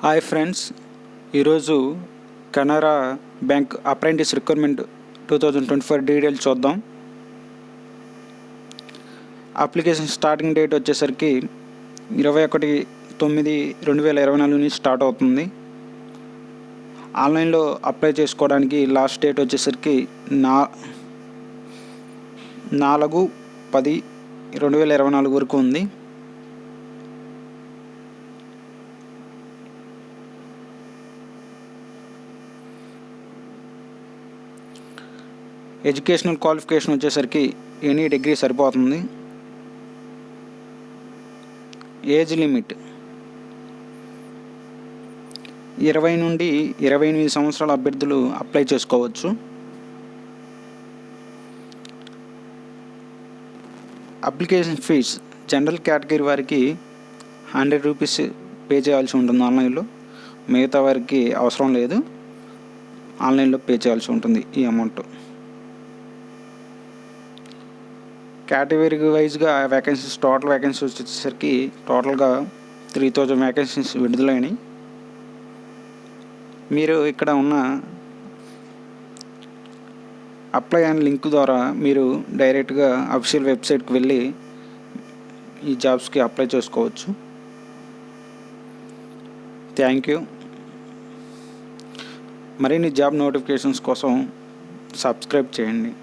Hi friends, ఈరోజు Canara bank apprentice recruitment 2024 details చూద్దాం. Application starting date వచ్చేసరికి 21/9/2024 నుంచి స్టార్ట్ అవుతుంది. ఆన్లైన్లో అప్లై చేసుకోవడానికి లాస్ట్ డేట్ వచ్చేసరికి 4/10/2024 వరకు ఉంది. ఎడ్యుకేషనల్ క్వాలిఫికేషన్ వచ్చేసరికి ఎనీ డిగ్రీ సరిపోతుంది. ఏజ్ లిమిట్ 20 నుండి 28 సంవత్సరాల అభ్యర్థులు అప్లై చేసుకోవచ్చు. అప్లికేషన్ ఫీజ్ జనరల్ కేటగిరీ వారికి 100 రూపీస్ పే చేయాల్సి ఉంటుంది ఆన్లైన్లో. మిగతా వారికి అవసరం లేదు, ఆన్లైన్లో పే చేయాల్సి ఉంటుంది ఈ అమౌంట్. కేటగిరీ వైజ్గా వ్యాకెన్సీస్, టోటల్ వ్యాకెన్సీస్ వచ్చేసరికి టోటల్గా 3000 వ్యాకెన్సీస్ విడుదలైనవి. మీరు ఇక్కడ ఉన్న అప్లై అండ్ లింక్ ద్వారా మీరు డైరెక్ట్గా అఫీషియల్ వెబ్సైట్కి వెళ్ళి ఈ జాబ్స్కి అప్లై చేసుకోవచ్చు. Thank you. మరిన్ని జాబ్ నోటిఫికేషన్స్ కోసం సబ్స్క్రైబ్ చేయండి.